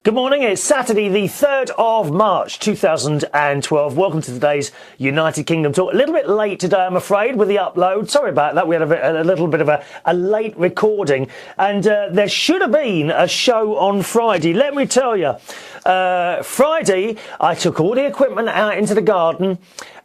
Good morning, it's Saturday the 3rd of March 2012. Welcome to today's United Kingdom Talk. A little bit late today, I'm afraid, with the upload. Sorry about that, we had a little bit of a late recording. And there should have been a show on Friday. Let me tell you, Friday I took all the equipment out into the garden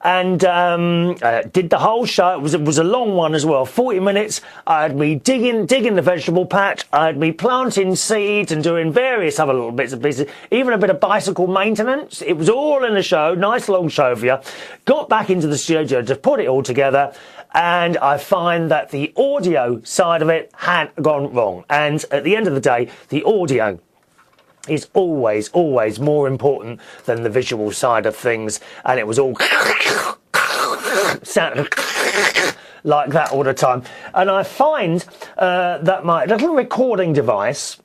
and did the whole show. It was a long one as well, 40 minutes. I had me digging the vegetable patch. I had me planting seeds and doing various other little bits and pieces, even a bit of bicycle maintenance. It was all in the show, nice long show for you. Got back into the studio to put it all together, and I find that the audio side of it had gone wrong. And at the end of the day, the audio is always more important than the visual side of things, and it was all sounding like that all the time. And I find that my little recording device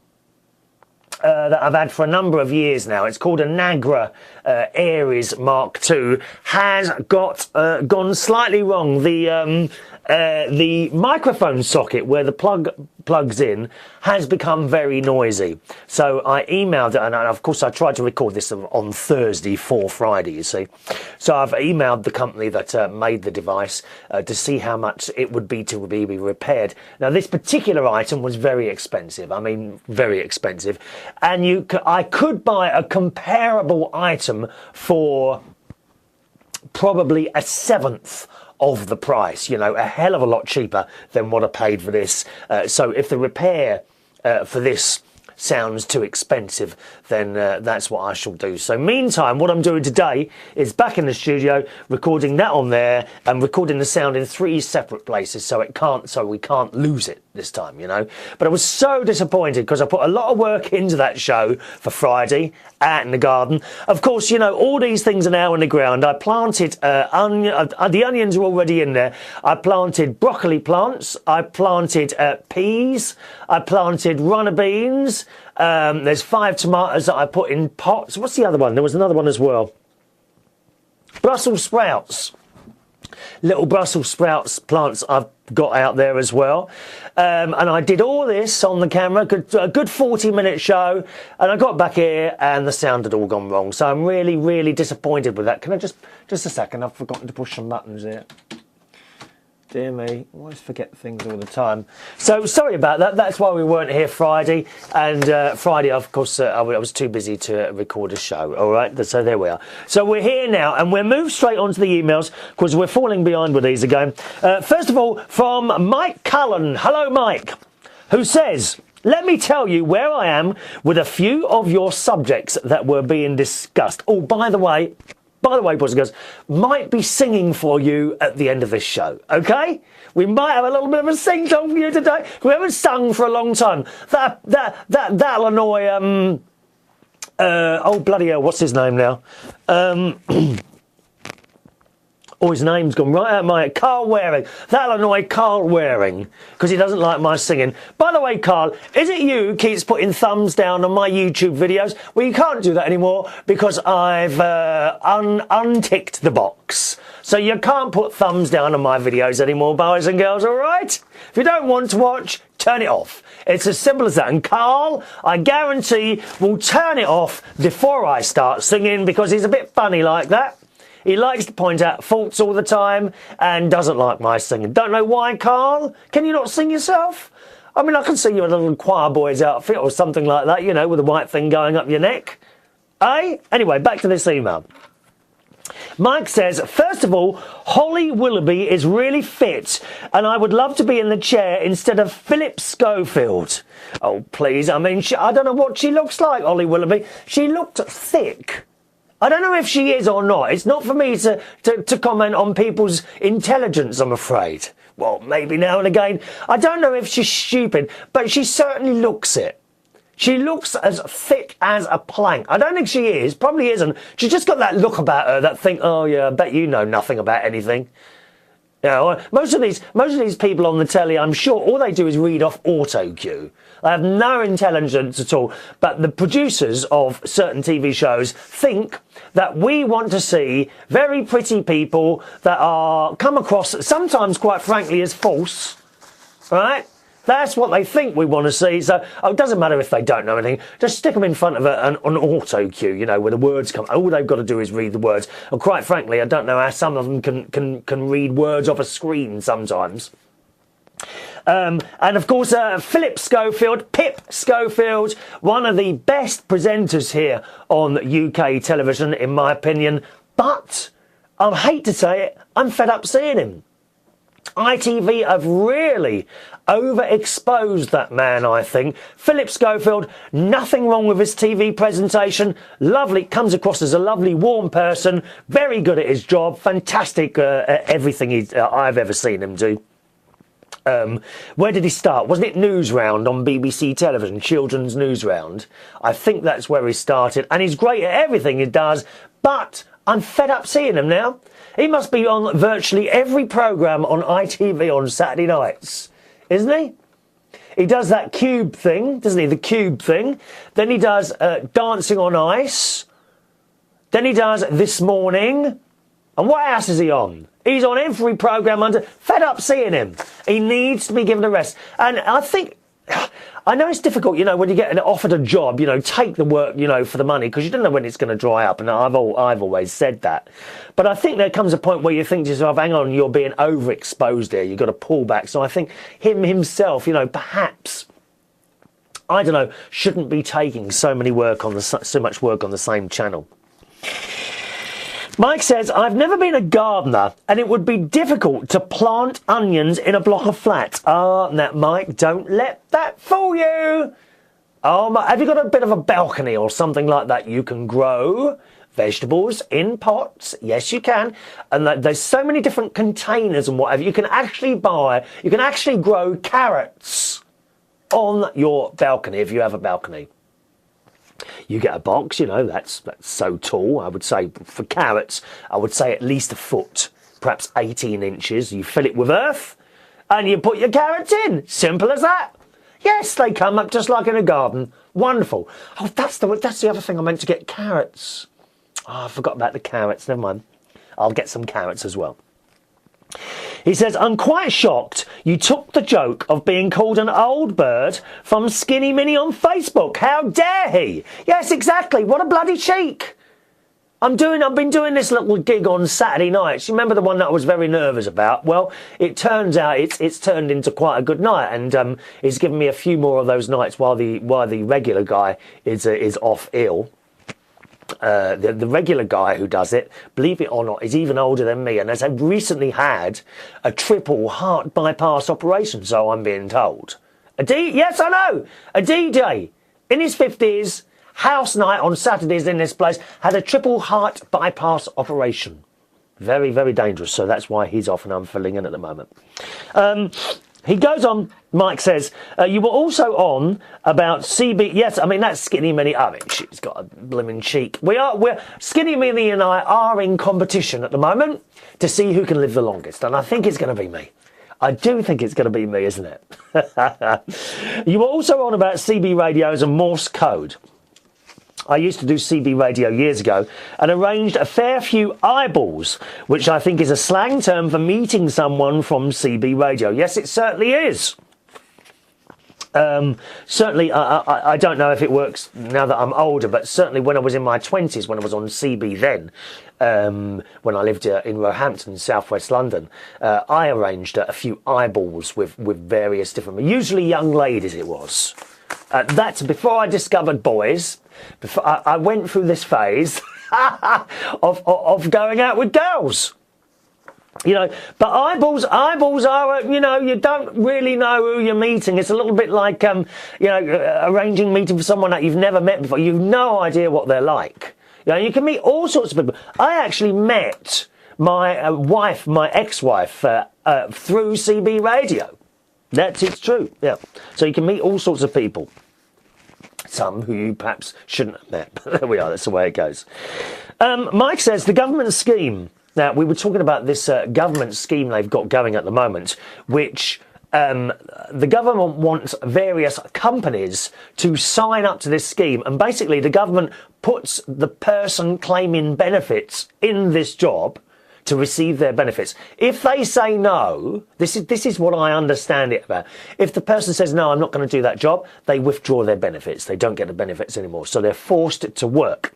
that I've had for a number of years now, it's called a Nagra Aries Mark II, has gone slightly wrong. The microphone socket where the plug plugs in has become very noisy. So I emailed it, and of course I tried to record this on Thursday for Friday, you see. So I've emailed the company that made the device to see how much it would be to be repaired. Now this particular item was very expensive. I mean, very expensive. And I could buy a comparable item for probably a seventh of the price, you know, a hell of a lot cheaper than what I paid for this. So if the repair for this sounds too expensive, then that's what I shall do. So meantime, what I'm doing today is back in the studio, recording that on there and recording the sound in 3 separate places, so we can't lose it this time, you know. But I was so disappointed because I put a lot of work into that show for Friday out in the garden. Of course, you know, all these things are now in the ground. I planted the onions are already in there. I planted broccoli plants. I planted peas. I planted runner beans. There's 5 tomatoes that I put in pots. What's the other one? There was another one as well. Brussels sprouts. Little Brussels sprouts plants I've got out there as well. And I did all this on the camera, a good 40-minute show, and I got back here and the sound had all gone wrong. So I'm really disappointed with that. Can I just a second, I've forgotten to push some buttons here. Dear me, I always forget things all the time. So sorry about that. That's why we weren't here Friday. And Friday, of course, I was too busy to record a show. All right, so there we are. So we're here now, and we'll move straight on to the emails because we're falling behind with these again. First of all, from Mike Cullen. Hello, Mike, who says, let me tell you where I am with a few of your subjects that were being discussed. Oh, by the way, boys and girls, might be singing for you at the end of this show, okay? We might have a little bit of a sing-song for you today. We haven't sung for a long time. That'll annoy, oh, bloody hell, what's his name now? Oh, his name's gone right out of my head. Carl Waring. That'll annoy Carl Waring because he doesn't like my singing. By the way, Carl, is it you who keeps putting thumbs down on my YouTube videos? Well, you can't do that anymore because I've unticked the box. So you can't put thumbs down on my videos anymore, boys and girls, all right? If you don't want to watch, turn it off. It's as simple as that. And Carl, I guarantee, will turn it off before I start singing because he's a bit funny like that. He likes to point out faults all the time and doesn't like my singing. Don't know why, Carl? Can you not sing yourself? I mean, I can see you in a little choir boy's outfit or something like that, you know, with a white thing going up your neck. Eh? Anyway, back to this email. Mike says, first of all, Holly Willoughby is really fit and I would love to be in the chair instead of Philip Schofield. Oh, please. I mean, I don't know what she looks like, Holly Willoughby. She looked thick. I don't know if she is or not. It's not for me to comment on people's intelligence, I'm afraid. Well, maybe now and again. I don't know if she's stupid, but she certainly looks it. She looks as thick as a plank. I don't think she is. Probably isn't. She's just got that look about her that think, oh yeah, I bet you know nothing about anything. You know, most of these people on the telly, I'm sure, all they do is read off autocue. They have no intelligence at all. But the producers of certain TV shows think that we want to see very pretty people that are come across sometimes, quite frankly, as false, right? That's what they think we want to see. So it doesn't matter if they don't know anything. Just stick them in front of an auto cue, you know, where the words come. All they've got to do is read the words. And quite frankly, I don't know how some of them can read words off a screen sometimes. And of course, Pip Schofield, one of the best presenters here on UK television, in my opinion. But I hate to say it, I'm fed up seeing him. ITV have really overexposed that man, I think. Philip Schofield, nothing wrong with his TV presentation. Lovely, comes across as a lovely, warm person. Very good at his job. Fantastic at everything I've ever seen him do. Where did he start? Wasn't it Newsround on BBC television, Children's Newsround? I think that's where he started. And he's great at everything he does. But I'm fed up seeing him now. He must be on virtually every programme on ITV on Saturday nights, isn't he? He does that cube thing, doesn't he? The cube thing. Then he does Dancing on Ice. Then he does This Morning. And what else is he on? He's on every programme under... Fed up seeing him. He needs to be given a rest. And I think... I know it's difficult, you know, when you get offered a job, you know, take the work, you know, for the money, because you don't know when it's going to dry up, and I've always said that. But I think there comes a point where you think to yourself, hang on, you're being overexposed here, you've got to pull back. So I think himself, you know, perhaps, I don't know, shouldn't be taking so much work on the same channel. Mike says, I've never been a gardener and it would be difficult to plant onions in a block of flats. Ah, now, Mike, don't let that fool you. Oh, have you got a bit of a balcony or something like that? You can grow vegetables in pots. Yes, you can. And there's so many different containers and whatever. You can actually grow carrots on your balcony if you have a balcony. You get a box, you know, that's so tall. I would say for carrots, I would say at least a foot, perhaps 18 inches. You fill it with earth and you put your carrots in. Simple as that. Yes, they come up just like in a garden. Wonderful. Oh, that's the other thing I meant to get, carrots. Oh, I forgot about the carrots. Never mind. I'll get some carrots as well. He says, I'm quite shocked you took the joke of being called an old bird from Skinny Minnie on Facebook. How dare he? Yes, exactly. What a bloody cheek. I've been doing this little gig on Saturday nights. You remember the one that I was very nervous about? Well, it turns out it's turned into quite a good night, and he's given me a few more of those nights while the regular guy is off ill. The regular guy who does it, believe it or not, is even older than me and has recently had a triple heart bypass operation, so I'm being told. Yes, I know! A DJ in his 50s, house night on Saturdays in this place, had a triple heart bypass operation. Very, very dangerous, so that's why he's off and I'm filling in at the moment. He goes on, Mike says, you were also on about CB... Yes, I mean, that's Skinny Minnie. I mean, she's got a blimmin' cheek. Skinny Minnie and I are in competition at the moment to see who can live the longest, and I think it's going to be me. I do think it's going to be me, isn't it? You were also on about CB radios and Morse code. I used to do CB radio years ago and arranged a fair few eyeballs, which I think is a slang term for meeting someone from CB radio. Yes, it certainly is. Certainly, I don't know if it works now that I'm older, but certainly when I was in my 20s, when I was on CB then, when I lived in Roehampton, southwest London, I arranged a few eyeballs with various different, usually young ladies it was. That's before I discovered boys. Before I went through this phase of going out with girls, you know. But eyeballs are, you know, you don't really know who you're meeting. It's a little bit like, you know, arranging a meeting for someone that you've never met before. You've no idea what they're like. You know, you can meet all sorts of people. I actually met my wife, my ex-wife, through CB radio. It's true. Yeah. So you can meet all sorts of people. Some who you perhaps shouldn't have met, but there we are, that's the way it goes. Mike says, the government scheme. Now, we were talking about this government scheme they've got going at the moment, which the government wants various companies to sign up to this scheme, and basically the government puts the person claiming benefits in this job to receive their benefits. If they say no, this is what I understand it about. If the person says, no, I'm not going to do that job, they withdraw their benefits. They don't get the benefits anymore. So they're forced to work.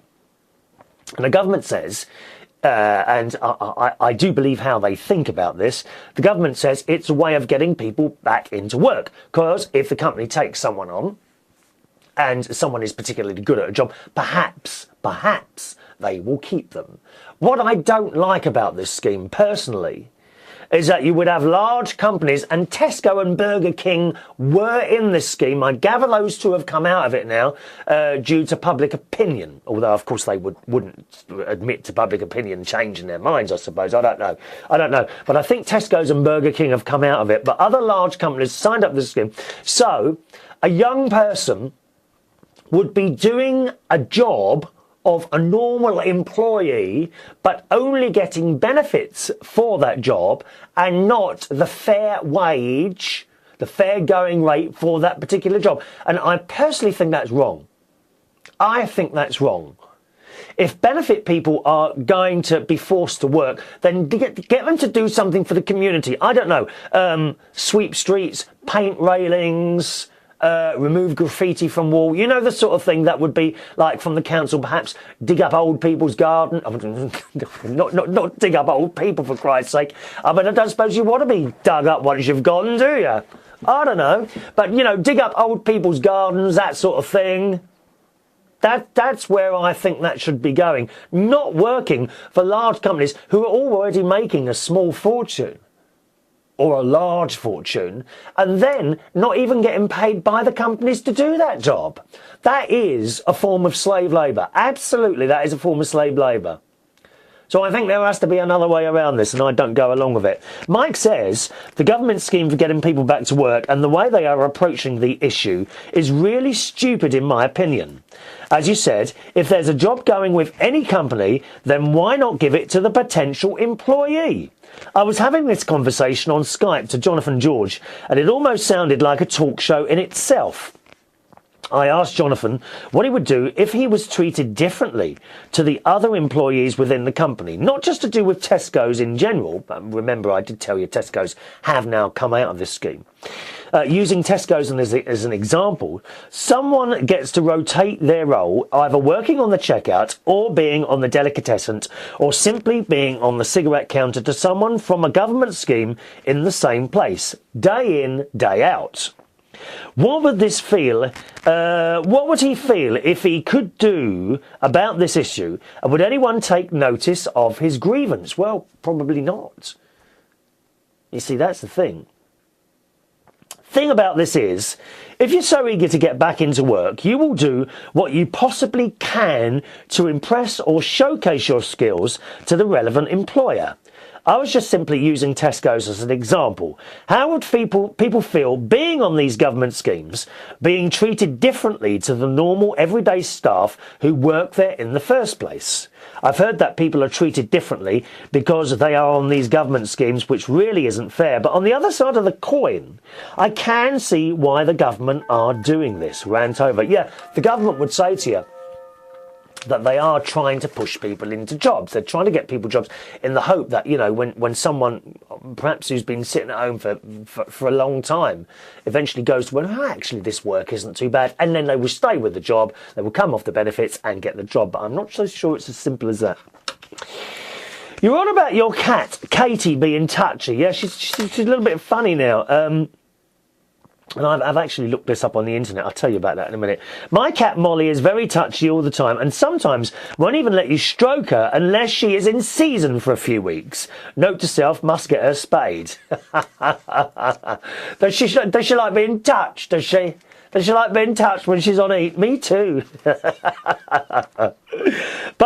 And the government says, and I do believe how they think about this, the government says it's a way of getting people back into work. Because if the company takes someone on, and someone is particularly good at a job, perhaps they will keep them. What I don't like about this scheme, personally, is that you would have large companies, and Tesco and Burger King were in this scheme. I gather those two have come out of it now due to public opinion, although, of course, they wouldn't admit to public opinion changing their minds, I suppose. I don't know. But I think Tesco's and Burger King have come out of it, but other large companies signed up to this scheme. So a young person would be doing a job of a normal employee, but only getting benefits for that job and not the fair wage, the fair going rate for that particular job. And I personally think that's wrong. I think that's wrong. If benefit people are going to be forced to work, then get them to do something for the community. I don't know, sweep streets, paint railings, remove graffiti from wall, you know, the sort of thing that would be like from the council, perhaps dig up old people's garden. Not dig up old people, for Christ's sake. I mean, I don't suppose you want to be dug up once you've gone, do you? I don't know. But, you know, dig up old people's gardens, that sort of thing. That's where I think that should be going. Not working for large companies who are already making a small fortune or a large fortune, and then not even getting paid by the companies to do that job. That is a form of slave labour. Absolutely, that is a form of slave labour. So I think there has to be another way around this, and I don't go along with it. Mike says the government scheme for getting people back to work and the way they are approaching the issue is really stupid, in my opinion. As you said, if there's a job going with any company, then why not give it to the potential employee? I was having this conversation on Skype to Jonathan George, and it almost sounded like a talk show in itself. I asked Jonathan what he would do if he was treated differently to the other employees within the company, not just to do with Tesco's in general, but remember I did tell you Tesco's have now come out of this scheme. Using Tesco's as an example, someone gets to rotate their role, either working on the checkout or being on the delicatessen or simply being on the cigarette counter to someone from a government scheme in the same place, day in, day out. What would this feel? What would he feel if he could do about this issue? And would anyone take notice of his grievance? Well, probably not. You see, that's the thing. Thing about this is, if you're so eager to get back into work, you will do what you possibly can to impress or showcase your skills to the relevant employer. I was just simply using Tesco's as an example. How would people feel being on these government schemes, being treated differently to the normal everyday staff who work there in the first place? I've heard that people are treated differently because they are on these government schemes, which really isn't fair. But on the other side of the coin, I can see why the government are doing this. Rant over. Yeah, the government would say to you that they are trying to push people into jobs. They're trying to get people jobs in the hope that, you know, when someone perhaps who's been sitting at home for a long time eventually goes to, well, actually this work isn't too bad, and then they will stay with the job, they will come off the benefits and get the job. But I'm not so sure it's as simple as that. You're on about your cat, Katie, being touchy. Yeah, she's a little bit funny now. And I've actually looked this up on the internet. I'll tell you about that in a minute. My cat Molly is very touchy all the time and sometimes won't even let you stroke her unless she is in season for a few weeks. Note to self, must get her spayed. Does she like being touched? Does she like being touched when she's on eat? Me too. But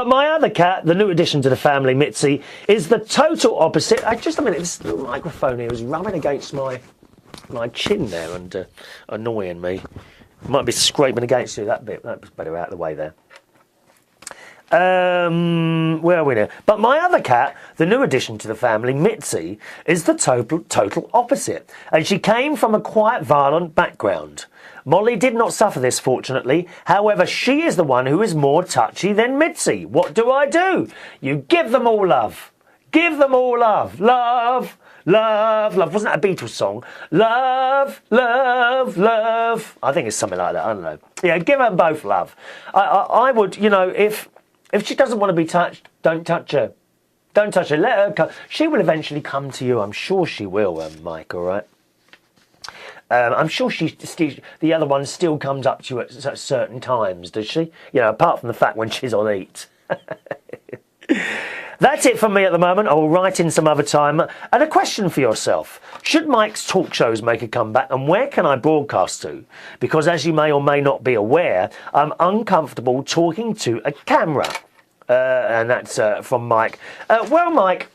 my other cat, the new addition to the family, Mitzi, is the total opposite. Just a minute, this little microphone here is rubbing against my chin there and annoying me. Might be scraping against you that bit. That was better out of the way there. Where are we now? But my other cat, the new addition to the family, Mitzi, is the total opposite. And she came from a quite violent background. Molly did not suffer this, fortunately. However, she is the one who is more touchy than Mitzi. What do? You give them all love. Give them all love. Love, love, love. Wasn't that a Beatles song? Love, love, love. I think it's something like that. I don't know. Yeah, give them both love. I would, you know, if she doesn't want to be touched, don't touch her. Don't touch her. Let her come. She will eventually come to you. I'm sure she will, Mike, all right? I'm sure the other one still comes up to you at certain times, does she? You know, apart from the fact when she's on eat. That's it for me at the moment. I'll write in some other time. And a question for yourself. Should Mike's talk shows make a comeback, and where can I broadcast to? Because as you may or may not be aware, I'm uncomfortable talking to a camera. And that's from Mike. Well, Mike,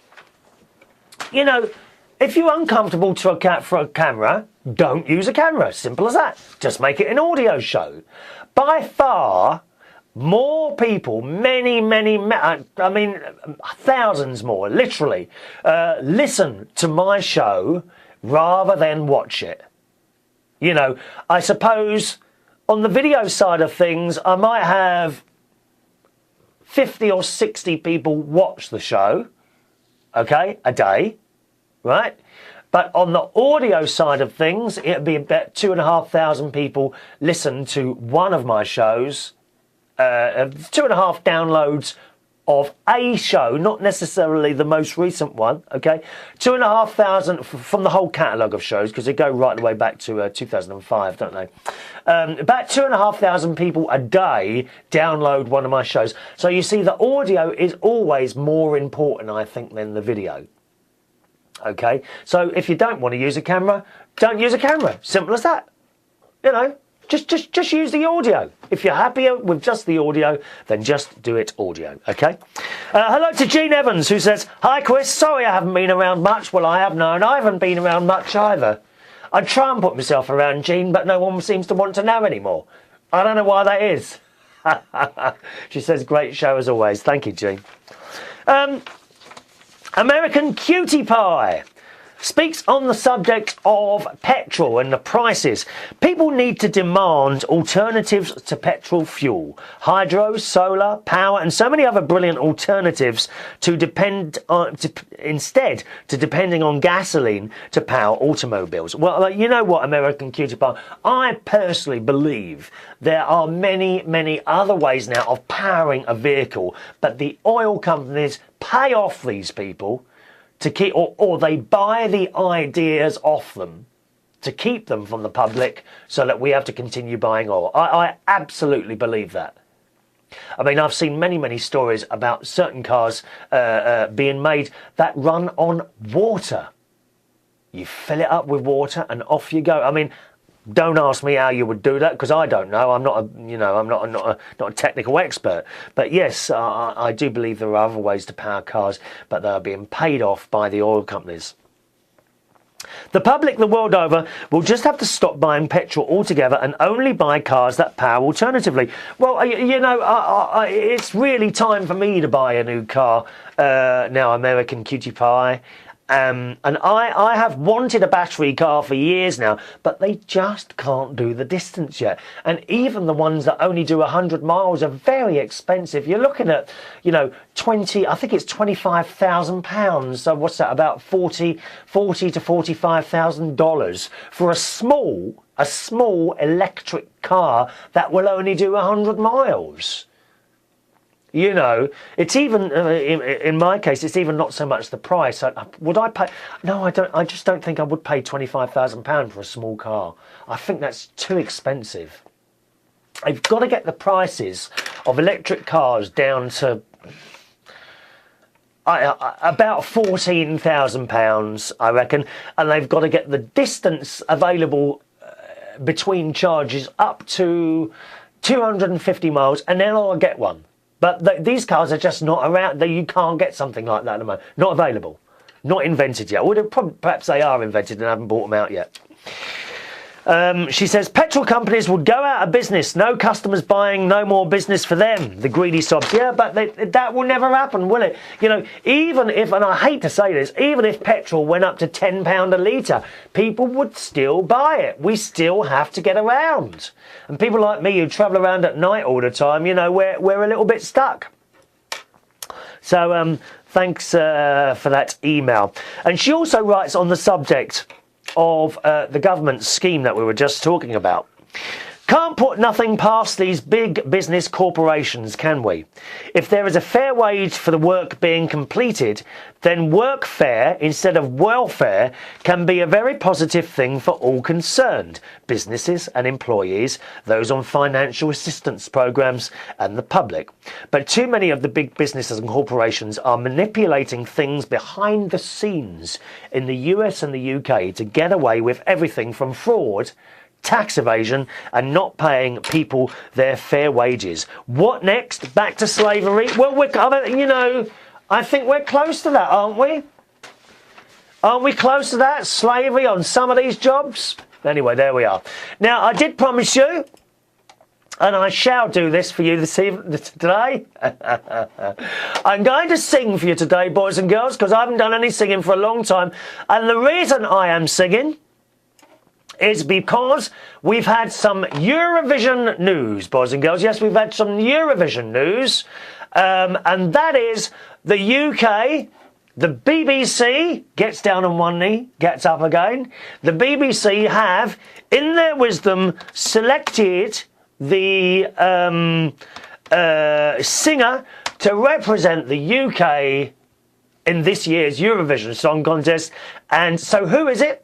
you know, if you're uncomfortable for a camera, don't use a camera. Simple as that. Just make it an audio show. By far, more people, many, I mean, thousands more, literally, listen to my show rather than watch it. You know, I suppose on the video side of things, I might have 50 or 60 people watch the show, okay, a day, right? But on the audio side of things, it'd be about 2,500 people listen to one of my shows, 2.5 downloads of a show, not necessarily the most recent one, okay? 2,500 from the whole catalogue of shows, because they go right the way back to 2005, don't they? About 2,500 people a day download one of my shows. So you see, the audio is always more important, I think, than the video. Okay? So if you don't want to use a camera, don't use a camera. Simple as that. You know? Just use the audio. If you're happier with just the audio, then just do it audio, okay? Hello to Gene Evans, who says, "Hi, Chris. Sorry I haven't been around much." Well, I have known. I haven't been around much either. I try and put myself around Gene, but no one seems to want to know anymore. I don't know why that is. She says, "Great show as always." Thank you, Gene. American Cutie Pie speaks on the subject of petrol and the prices. People need to demand alternatives to petrol fuel. Hydro, solar, power and so many other brilliant alternatives depending on gasoline to power automobiles. Well, you know what, American Cutie Pie? I personally believe there are many other ways now of powering a vehicle, but the oil companies pay off these people to keep, or they buy the ideas off them to keep them from the public so that we have to continue buying oil. I absolutely believe that. I mean, I've seen many stories about certain cars being made that run on water. You fill it up with water and off you go. I mean, don't ask me how you would do that, because I don't know. I'm not a technical expert. But yes, I do believe there are other ways to power cars, but they are being paid off by the oil companies. The public the world over will just have to stop buying petrol altogether and only buy cars that power alternatively. Well, you know, it's really time for me to buy a new car now, American Cutie Pie. And I have wanted a battery car for years now, but they just can't do the distance yet. And even the ones that only do 100 miles are very expensive. You're looking at, you know, I think it's £25,000. So what's that? About $40,000 to $45,000 for a small electric car that will only do 100 miles. You know, it's even, in my case, it's even not so much the price. Would I pay? No, I don't. I just don't think I would pay £25,000 for a small car. I think that's too expensive. They've got to get the prices of electric cars down to about £14,000, I reckon. And they've got to get the distance available between charges up to 250 miles, and then I'll get one. But these cars are just not around. You can't get something like that at the moment. Not available. Not invented yet. Or perhaps they are invented and haven't brought them out yet. She says, petrol companies would go out of business. No customers buying, no more business for them. The greedy sobs. Yeah, but that will never happen, will it? You know, even if, and I hate to say this, even if petrol went up to £10 a litre, people would still buy it. We still have to get around. And people like me who travel around at night all the time, you know, we're a little bit stuck. So Thanks for that email. And she also writes on the subject of the government scheme that we were just talking about. Can't put nothing past these big business corporations, can we? If there is a fair wage for the work being completed, then workfare instead of welfare can be a very positive thing for all concerned, businesses and employees, those on financial assistance programs and the public. But too many of the big businesses and corporations are manipulating things behind the scenes in the US and the UK to get away with everything from fraud, tax evasion and not paying people their fair wages. What next? Back to slavery? Well, I think we're close to that, aren't we? Aren't we close to that? Slavery on some of these jobs? Anyway, there we are. Now, I did promise you, and I shall do this for you today. I'm going to sing for you today, boys and girls, because I haven't done any singing for a long time. And the reason I am singing is because we've had some Eurovision news, boys and girls. Yes, we've had some Eurovision news. And that is the UK, the BBC, gets down on one knee, gets up again. The BBC have, in their wisdom, selected the singer to represent the UK in this year's Eurovision Song Contest. And so who is it?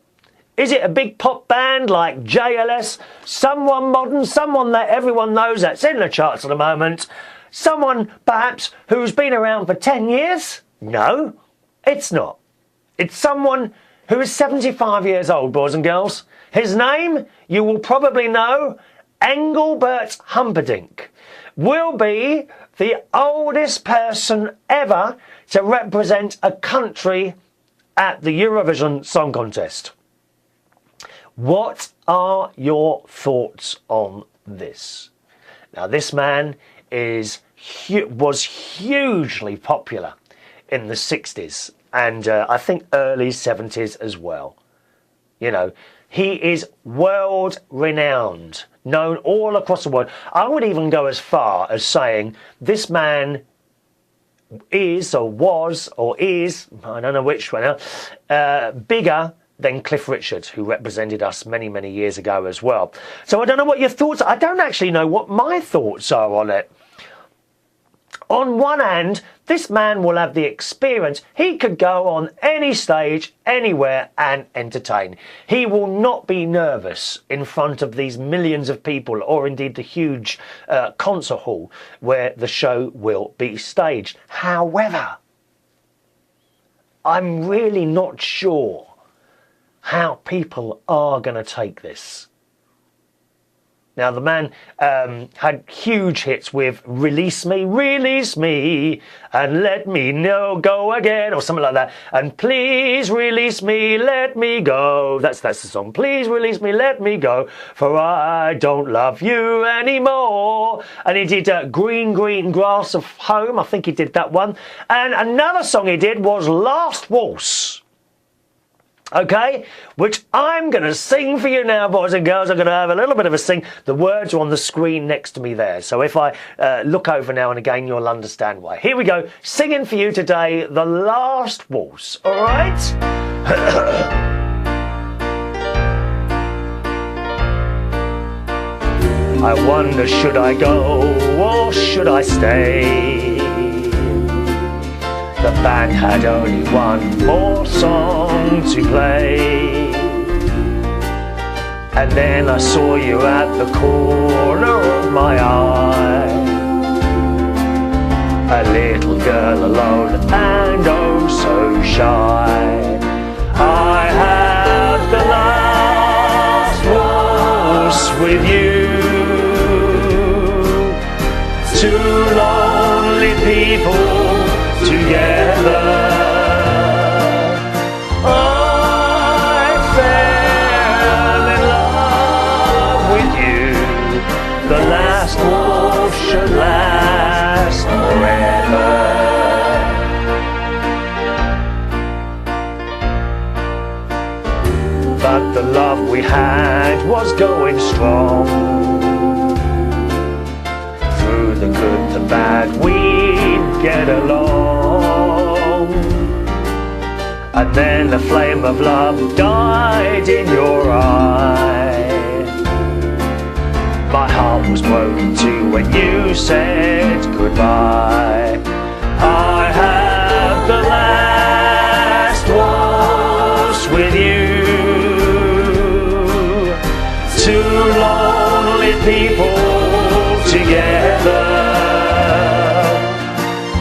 Is it a big pop band like JLS? Someone modern? Someone that everyone knows that's in the charts at the moment? Someone, perhaps, who's been around for 10 years? No, it's not. It's someone who is 75 years old, boys and girls. His name, you will probably know, Engelbert Humperdinck, will be the oldest person ever to represent a country at the Eurovision Song Contest. What are your thoughts on this? Now, this man was hugely popular in the 60s and I think early 70s as well. You know, he is world renowned, known all across the world. I would even go as far as saying this man is or was or is, I don't know which one now, bigger than Cliff Richard, who represented us many, many years ago as well. So I don't know what your thoughts are. I don't actually know what my thoughts are on it. On one hand, this man will have the experience. He could go on any stage, anywhere, and entertain. He will not be nervous in front of these millions of people, or indeed the huge concert hall where the show will be staged. However, I'm really not sure how people are going to take this. Now, the man had huge hits with Release Me, and Let Me Know, Go Again, or something like that. And Please Release Me, Let Me Go. That's the song. Please release me, let me go, for I don't love you anymore. And he did Green, Green Grass of Home. I think he did that one. And another song he did was Last Waltz. Okay, which I'm going to sing for you now, boys and girls. I'm going to have a little bit of a sing. The words are on the screen next to me there. So if I look over now and again, you'll understand why. Here we go. Singing for you today, The Last Waltz. All right? I wonder, should I go or should I stay? The band had only one more song to play. And then I saw you at the corner of my eye, a little girl alone and oh so shy. I had the last waltz with you, two lonely people together. I fell in love with you. The last waltz should last forever. But the love we had was going strong. Through the good, the bad, we'd get along. and then the flame of love died in your eye. My heart was broken too when you said goodbye. I have the last waltz with you. Two lonely people together.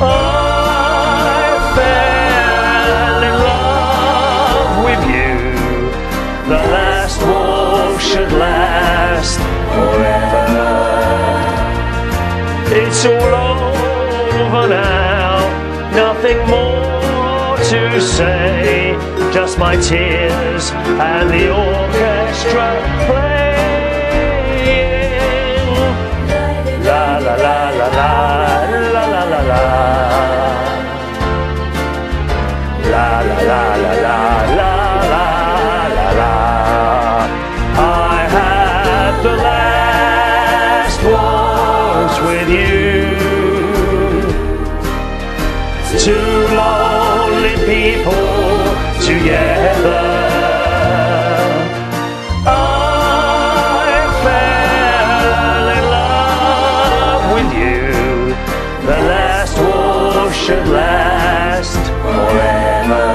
I fell in love with you. The last waltz should last forever. It's all over now, nothing more to say, just my tears and the orchestra playing. La la la la la la la la la. La la la la la la la la la. I had the last waltz with you. Two lonely people together. I fell in love with you. The last waltz should last forever.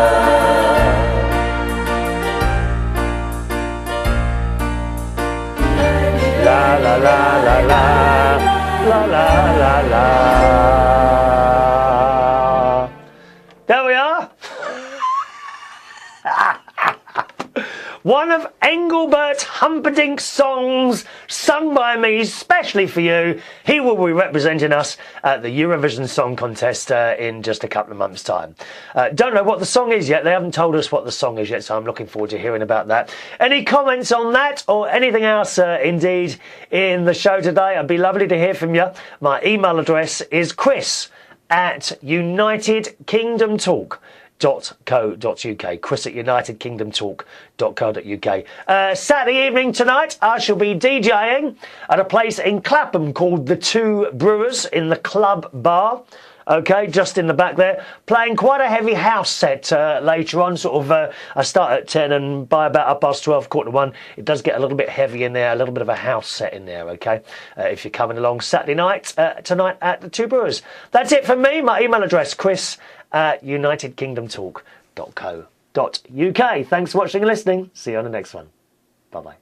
La la la la la la la la la. There we are. One of Engelbert Humperdinck's songs, sung by me especially for you. He will be representing us at the Eurovision Song Contest in just a couple of months' time. Don't know what the song is yet. They haven't told us what the song is yet, so I'm looking forward to hearing about that. Any comments on that or anything else indeed in the show today? It'd be lovely to hear from you. My email address is chris@unitedkingdomtalk.co.uk. chris@unitedkingdomtalk.co.uk. Saturday evening tonight I shall be DJing at a place in Clapham called the Two Brewers in the Club Bar. Okay, just in the back there, playing quite a heavy house set later on, sort of, I start at 10 and by about 12:15, 1:15, it does get a little bit heavy in there, a little bit of a house set in there, okay, if you're coming along Saturday night, tonight at the Two Brewers. That's it from me. My email address, chris@unitedkingdomtalk.co.uk. Thanks for watching and listening. See you on the next one. Bye-bye.